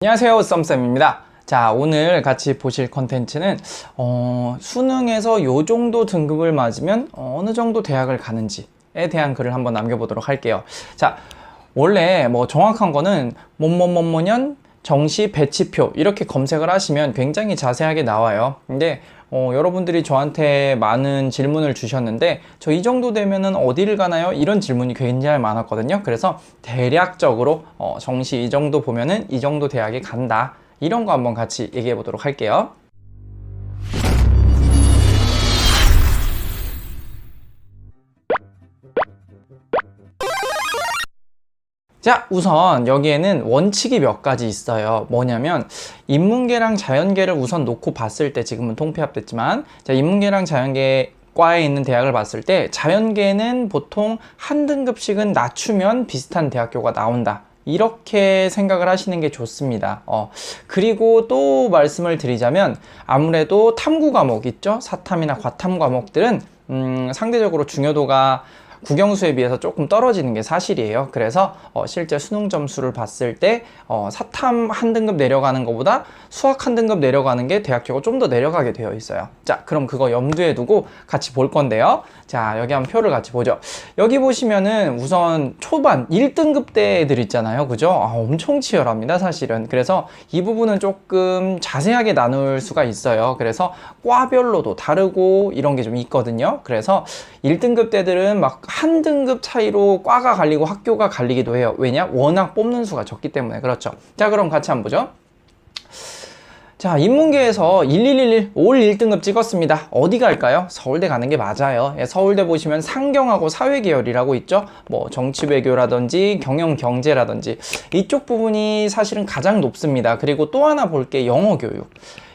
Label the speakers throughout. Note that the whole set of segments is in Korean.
Speaker 1: 안녕하세요, 썸쌤입니다. 자, 오늘 같이 보실 컨텐츠는 수능에서 요 정도 등급을 맞으면 어느 정도 대학을 가는지에 대한 글을 한번 남겨보도록 할게요. 자, 원래 뭐 정확한 거는 뭐뭐뭐뭐년 정시 배치표 이렇게 검색을 하시면 굉장히 자세하게 나와요. 근데 여러분들이 저한테 많은 질문을 주셨는데 저 이 정도 되면은 어디를 가나요? 이런 질문이 굉장히 많았거든요. 그래서 대략적으로 정시 이 정도 보면은 이 정도 대학에 간다, 이런 거 한번 같이 얘기해 보도록 할게요. 자, 우선 여기에는 원칙이 몇 가지 있어요. 뭐냐면 인문계랑 자연계를 우선 놓고 봤을 때, 지금은 통폐합됐지만, 자, 인문계랑 자연계 과에 있는 대학을 봤을 때 자연계는 보통 한 등급씩은 낮추면 비슷한 대학교가 나온다, 이렇게 생각을 하시는 게 좋습니다. 그리고 또 말씀을 드리자면, 아무래도 탐구 과목 있죠? 사탐이나 과탐 과목들은 상대적으로 중요도가 국영수에 비해서 조금 떨어지는 게 사실이에요. 그래서 실제 수능 점수를 봤을 때 사탐 한 등급 내려가는 것보다 수학 한 등급 내려가는 게 대학교가 좀 더 내려가게 되어 있어요. 자, 그럼 그거 염두에 두고 같이 볼 건데요. 자, 여기 한번 표를 같이 보죠. 여기 보시면은 우선 초반 1등급 대 애들 있잖아요. 그죠? 엄청 치열합니다, 사실은. 그래서 이 부분은 조금 자세하게 나눌 수가 있어요. 그래서 과별로도 다르고 이런 게 좀 있거든요. 그래서 1등급 대들은 막 한 등급 차이로 과가 갈리고 학교가 갈리기도 해요. 왜냐? 워낙 뽑는 수가 적기 때문에. 그렇죠. 자, 그럼 같이 한번 보죠. 자, 인문계에서 1111 올 1등급 찍었습니다. 어디 갈까요? 서울대 가는 게 맞아요. 서울대 보시면 상경하고 사회계열이라고 있죠. 뭐 정치외교라든지 경영경제라든지 이쪽 부분이 사실은 가장 높습니다. 그리고 또 하나 볼 게 영어교육.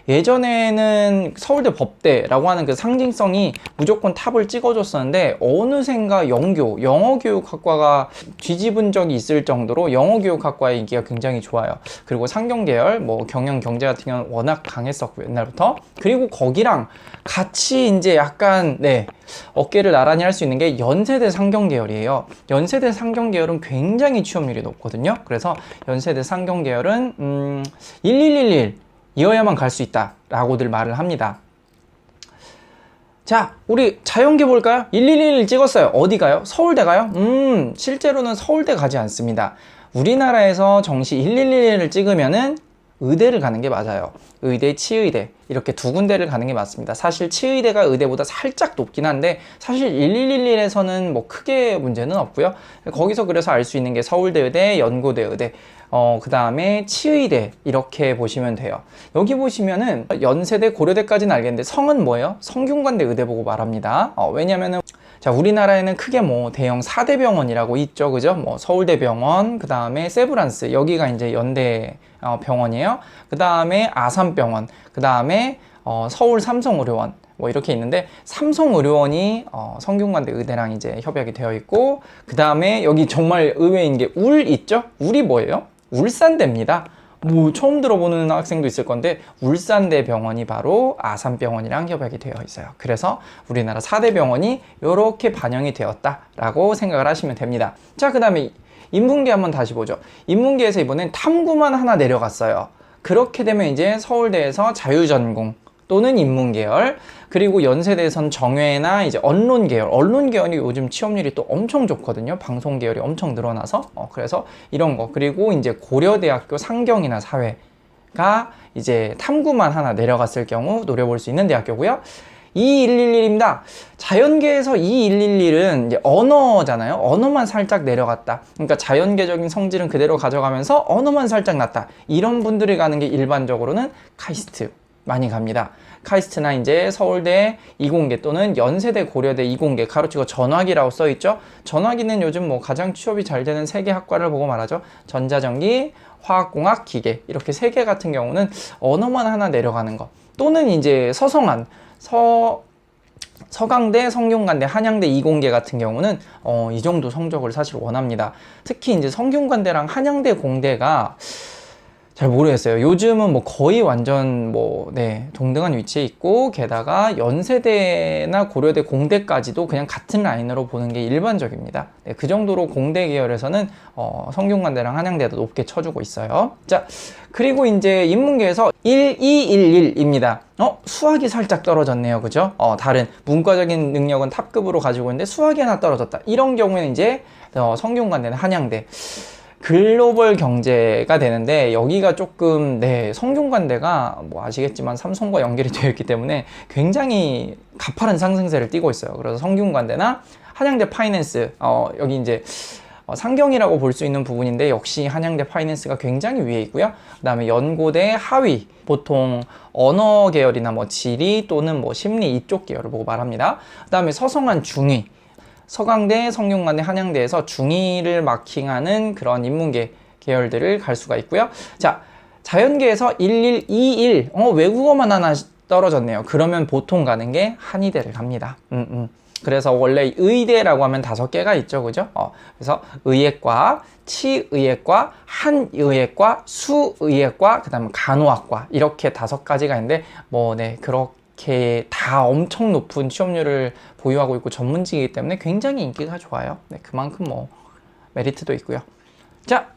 Speaker 1: 예전에는 서울대 법대라고 하는 그 상징성이 무조건 탑을 찍어줬었는데, 어느샌가 영어교육학과가 뒤집은 적이 있을 정도로 영어교육학과의 인기가 굉장히 좋아요. 그리고 상경계열, 뭐 경영경제 같은 경우는 워낙 강했었고 옛날부터. 그리고 거기랑 같이 이제 약간 어깨를 나란히 할 수 있는 게 연세대 상경계열이에요. 연세대 상경계열은 굉장히 취업률이 높거든요. 그래서 연세대 상경계열은 1111 이어야만 갈 수 있다 라고들 말을 합니다. 자, 우리 자연계 볼까요? 1111 찍었어요. 어디 가요? 서울대 가요? 실제로는 서울대 가지 않습니다. 우리나라에서 정시 1111을 찍으면은 의대를 가는 게 맞아요. 의대, 치의대 이렇게 두 군데를 가는 게 맞습니다. 사실 치의대가 의대보다 살짝 높긴 한데 사실 1111에서는 뭐 크게 문제는 없고요. 거기서 그래서 알 수 있는 게 서울대 의대, 연고대 의대, 그 다음에 치의대 이렇게 보시면 돼요. 여기 보시면은 연세대, 고려대까지는 알겠는데 성은 뭐예요? 성균관대 의대 보고 말합니다. 왜냐면은 자, 우리나라에는 크게 뭐 대형 4대 병원이라고 있죠. 그죠? 뭐 서울대병원, 그 다음에 세브란스, 여기가 이제 연대 병원이에요. 그 다음에 아산병원, 그 다음에 서울 삼성의료원, 뭐 이렇게 있는데 삼성의료원이 성균관대 의대랑 이제 협약이 되어 있고, 그 다음에 여기 정말 의외인 게 울 있죠? 울이 뭐예요? 울산대입니다. 뭐 처음 들어보는 학생도 있을 건데 울산대 병원이 바로 아산병원이랑 협약이 되어 있어요. 그래서 우리나라 4대 병원이 이렇게 반영이 되었다라고 생각을 하시면 됩니다. 자, 그 다음에 인문계 한번 다시 보죠. 인문계에서 이번엔 탐구만 하나 내려갔어요. 그렇게 되면 이제 서울대에서 자유전공 또는 인문계열, 그리고 연세대에선 정외나 이제 언론계열이 요즘 취업률이 또 엄청 좋거든요. 방송계열이 엄청 늘어나서. 그래서 이런 거. 그리고 이제 고려대학교 상경이나 사회가 이제 탐구만 하나 내려갔을 경우 노려볼 수 있는 대학교고요. 2111입니다. 자연계에서 2111은 이제 언어잖아요. 언어만 살짝 내려갔다. 그러니까 자연계적인 성질은 그대로 가져가면서 언어만 살짝 낮다. 이런 분들이 가는 게 일반적으로는 카이스트 많이 갑니다. 카이스트나 이제 서울대 이공계 또는 연세대 고려대 이공계, 가로치고 전화기라고 써있죠. 전화기는 요즘 뭐 가장 취업이 잘 되는 세 개 학과를 보고 말하죠. 전자전기, 화학공학, 기계, 이렇게 세 개 같은 경우는 언어만 하나 내려가는 거, 또는 이제 서성한 서강대, 성균관대, 한양대 이공계 같은 경우는 이 정도 성적을 사실 원합니다. 특히 이제 성균관대랑 한양대 공대가 잘 모르겠어요. 요즘은 뭐 거의 완전 뭐, 네, 동등한 위치에 있고, 게다가 연세대나 고려대, 공대까지도 그냥 같은 라인으로 보는 게 일반적입니다. 네, 그 정도로 공대 계열에서는 성균관대랑 한양대도 높게 쳐주고 있어요. 자, 그리고 이제 인문계에서 1211입니다. 수학이 살짝 떨어졌네요. 그죠? 다른 문과적인 능력은 탑급으로 가지고 있는데 수학이 하나 떨어졌다. 이런 경우에는 이제 성균관대는 한양대. 글로벌 경제가 되는데 여기가 조금 네 성균관대가 뭐 아시겠지만 삼성과 연결이 되어 있기 때문에 굉장히 가파른 상승세를 띠고 있어요. 그래서 성균관대나 한양대 파이낸스 여기 이제 상경이라고 볼 수 있는 부분인데 역시 한양대 파이낸스가 굉장히 위에 있고요. 그 다음에 연고대 하위 보통 언어 계열이나 뭐 지리 또는 뭐 심리 이쪽 계열을 보고 말합니다. 그 다음에 서성한 중위 서강대, 성균관대, 한양대에서 중위를 마킹하는 그런 인문계 계열들을 갈 수가 있고요. 자, 자연계에서 1121, 외국어만 하나 떨어졌네요. 그러면 보통 가는 게 한의대를 갑니다. 그래서 원래 의대라고 하면 5개가 있죠, 그죠? 그래서 의예과, 치의예과, 한의예과, 수의예과, 그 다음에 간호학과 이렇게 5가지가 있는데 뭐, 네, 그렇게 다 엄청 높은 취업률을 보유하고 있고 전문직이기 때문에 굉장히 인기가 좋아요. 네, 그만큼 뭐 메리트도 있고요. 자,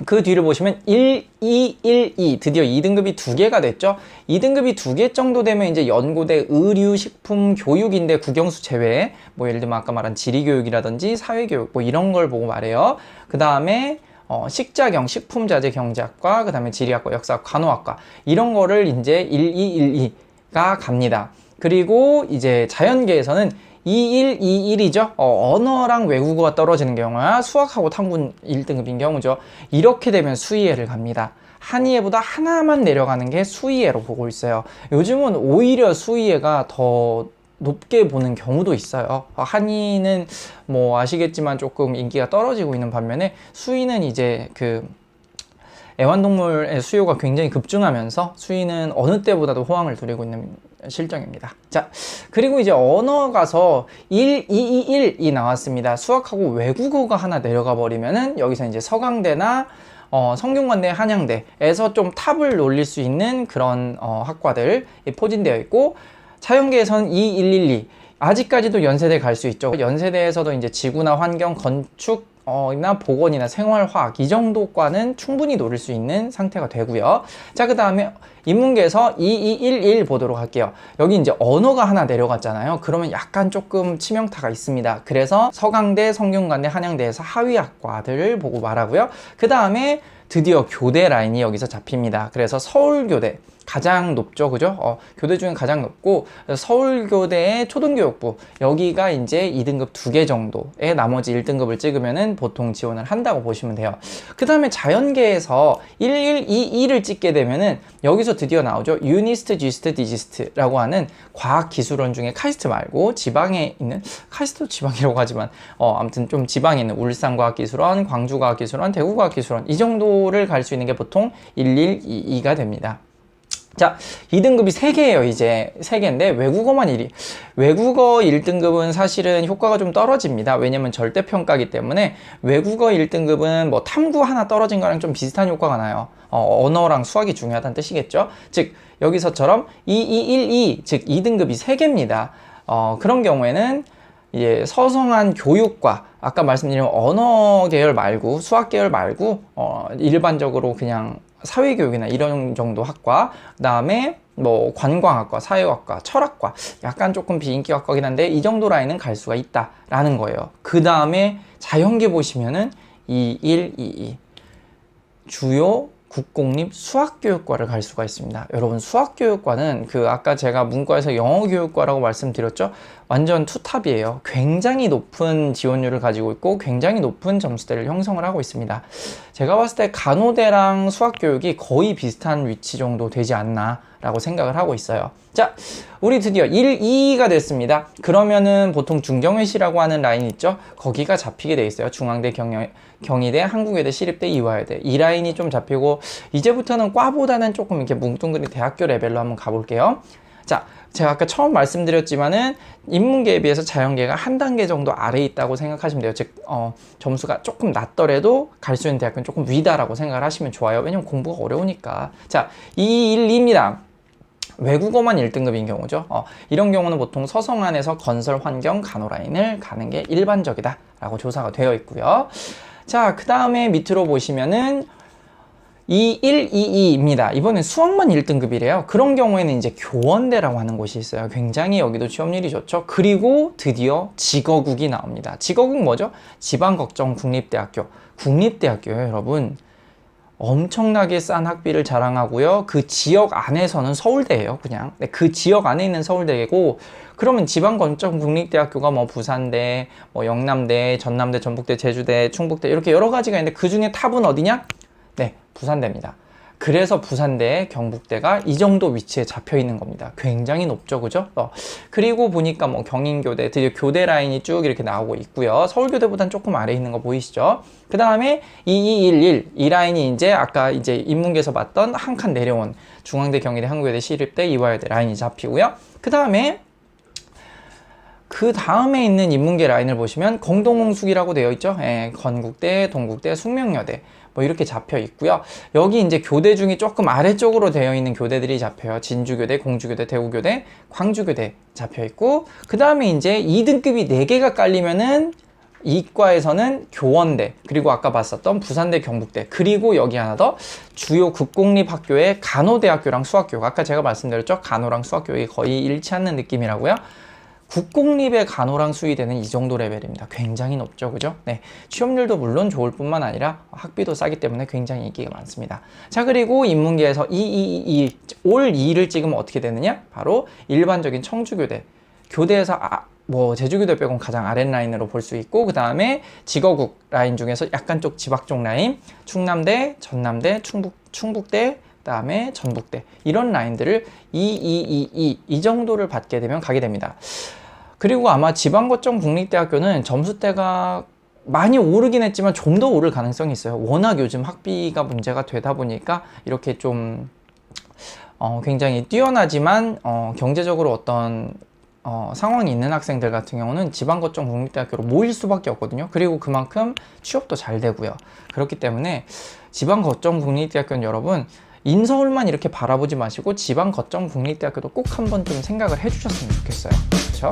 Speaker 1: 그 뒤를 보시면 1212 드디어 2등급이 2개가 됐죠. 2등급이 2개 정도 되면 이제 연고대 의류, 식품, 교육인데 국영수 제외 뭐 예를 들면 아까 말한 지리교육이라든지 사회교육 뭐 이런 걸 보고 말해요. 그 다음에 식자경, 식품자재경제학과, 그 다음에 지리학과, 역사학, 간호학과 이런 거를 이제 1212가 갑니다. 그리고 이제 자연계에서는 2121이죠. 언어랑 외국어가 떨어지는 경우야 수학하고 탐구 1등급인 경우죠. 이렇게 되면 수의예를 갑니다. 한의예보다 하나만 내려가는 게 수의예로 보고 있어요. 요즘은 오히려 수의예가 더 높게 보는 경우도 있어요. 한의는 뭐 아시겠지만 조금 인기가 떨어지고 있는 반면에 수의는 이제 그 애완동물의 수요가 굉장히 급증하면서 수의는 어느 때보다도 호황을 누리고 있는 실정입니다. 자, 그리고 이제 언어 가서 1221이 나왔습니다. 수학하고 외국어가 하나 내려가 버리면은 여기서 이제 서강대나 성균관대, 한양대에서 좀 탑을 놀릴 수 있는 그런 학과들 포진되어 있고 자연계에서는 2112 아직까지도 연세대 갈 수 있죠. 연세대에서도 이제 지구나 환경, 건축 이나 보건이나 생활화학 이 정도 과는 충분히 노릴 수 있는 상태가 되고요. 자, 그 다음에 인문계에서 2211 보도록 할게요. 여기 이제 언어가 하나 내려갔잖아요. 그러면 약간 조금 치명타가 있습니다. 그래서 서강대, 성균관대, 한양대에서 하위 학과들을 보고 말하고요. 그 다음에 드디어 교대 라인이 여기서 잡힙니다. 그래서 서울교대 가장 높죠, 그죠? 교대 중에 가장 높고 서울교대의 초등교육부 여기가 이제 2등급 2개 정도의 나머지 1등급을 찍으면은 보통 지원을 한다고 보시면 돼요. 그 다음에 자연계에서 1122를 찍게 되면은 여기서 드디어 나오죠. 유니스트, 지스트, 디지스트라고 하는 과학기술원 중에 카이스트 말고 지방에 있는 카이스트도 지방이라고 하지만 아무튼 좀 지방에 있는 울산과학기술원, 광주과학기술원, 대구과학기술원 이 정도를 갈 수 있는 게 보통 1122가 됩니다. 자, 2등급이 3개예요. 이제 3개인데 외국어만 1위. 외국어 1등급은 사실은 효과가 좀 떨어집니다. 왜냐면 절대평가이기 때문에 외국어 1등급은 뭐 탐구 하나 떨어진 거랑 좀 비슷한 효과가 나요. 언어랑 수학이 중요하다는 뜻이겠죠. 즉 여기서처럼 2212, 즉 2등급이 3개입니다. 그런 경우에는 이제 서성한 교육과 아까 말씀드린 언어 계열 말고 수학 계열 말고 일반적으로 그냥 사회교육이나 이런 정도 학과, 그 다음에 뭐 관광학과, 사회학과, 철학과 약간 조금 비인기 학과긴 한데 이 정도 라인은 갈 수가 있다라는 거예요. 그 다음에 자연계 보시면은 2122 주요 국공립 수학교육과를 갈 수가 있습니다. 여러분 수학교육과는 그 아까 제가 문과에서 영어교육과라고 말씀드렸죠. 완전 투탑이에요. 굉장히 높은 지원율을 가지고 있고 굉장히 높은 점수대를 형성을 하고 있습니다. 제가 봤을 때 간호대랑 수학교육이 거의 비슷한 위치 정도 되지 않나 라고 생각을 하고 있어요. 자, 우리 드디어 1, 2가 됐습니다. 그러면은 보통 중경외시라고 하는 라인 있죠? 거기가 잡히게 돼 있어요. 중앙대, 경희대, 한국외대, 시립대, 이화여대 이 라인이 좀 잡히고 이제부터는 과보다는 조금 이렇게 뭉뚱그린 대학교 레벨로 한번 가볼게요. 자, 제가 아까 처음 말씀드렸지만은 인문계에 비해서 자연계가 한 단계 정도 아래에 있다고 생각하시면 돼요. 즉, 점수가 조금 낮더라도 갈 수 있는 대학교는 조금 위다라고 생각을 하시면 좋아요. 왜냐면 공부가 어려우니까. 자, 212입니다. 외국어만 1등급인 경우죠. 이런 경우는 보통 서성안에서 건설, 환경, 간호 라인을 가는 게 일반적이다 라고 조사가 되어 있고요. 자, 그 다음에 밑으로 보시면은 2122입니다. 이번엔 수학만 1등급이래요. 그런 경우에는 이제 교원대라고 하는 곳이 있어요. 굉장히 여기도 취업률이 좋죠. 그리고 드디어 직어국이 나옵니다. 직어국 뭐죠? 지방걱정국립대학교. 국립대학교예요, 여러분. 엄청나게 싼 학비를 자랑하고요. 그 지역 안에서는 서울대예요, 그냥. 네, 그 지역 안에 있는 서울대고, 그러면 지방건축국립대학교가 뭐 부산대, 뭐 영남대, 전남대, 전북대, 제주대, 충북대 이렇게 여러 가지가 있는데 그 중에 탑은 어디냐? 네, 부산대입니다. 그래서 부산대, 경북대가 이 정도 위치에 잡혀 있는 겁니다. 굉장히 높죠, 그죠? 그리고 보니까 뭐 경인교대, 드디어 교대 라인이 쭉 이렇게 나오고 있고요. 서울교대보단 조금 아래에 있는 거 보이시죠? 그 다음에 2211, 이 라인이 이제 아까 이제 인문계에서 봤던 한 칸 내려온 중앙대, 경희대, 한국외대, 시립대, 이화여대 라인이 잡히고요. 그 다음에 있는 인문계 라인을 보시면 공동홍숙이라고 되어 있죠. 예, 건국대, 동국대, 숙명여대 뭐 이렇게 잡혀 있고요. 여기 이제 교대 중에 조금 아래쪽으로 되어 있는 교대들이 잡혀요. 진주교대, 공주교대, 대구교대, 광주교대 잡혀 있고, 그 다음에 이제 2등급이 4개가 깔리면은 이과에서는 교원대, 그리고 아까 봤었던 부산대, 경북대, 그리고 여기 하나 더 주요 국공립학교의 간호대학교랑 수학교, 아까 제가 말씀드렸죠. 간호랑 수학교가 거의 일치하는 느낌이라고요. 국공립의 간호랑 수의대는 이 정도 레벨입니다. 굉장히 높죠, 그죠? 네, 취업률도 물론 좋을 뿐만 아니라 학비도 싸기 때문에 굉장히 인기가 많습니다. 자, 그리고 인문계에서 올 2를 찍으면 어떻게 되느냐? 바로 일반적인 청주교대, 교대에서 뭐 제주교대 빼곤 가장 아랫라인으로 볼 수 있고, 그 다음에 직어국 라인 중에서 약간 쪽 지박 쪽 라인, 충남대, 전남대, 충북대, 그 다음에 전북대, 이런 라인들을 이 정도를 받게 되면 가게 됩니다. 그리고 아마 지방거점 국립대학교는 점수대가 많이 오르긴 했지만 좀 더 오를 가능성이 있어요. 워낙 요즘 학비가 문제가 되다 보니까 이렇게 좀 굉장히 뛰어나지만 경제적으로 어떤 상황이 있는 학생들 같은 경우는 지방거점 국립대학교로 모일 수밖에 없거든요. 그리고 그만큼 취업도 잘 되고요. 그렇기 때문에 지방거점 국립대학교는 여러분, 인서울만 이렇게 바라보지 마시고 지방거점 국립대학교도 꼭 한번 좀 생각을 해주셨으면 좋겠어요. 그렇죠?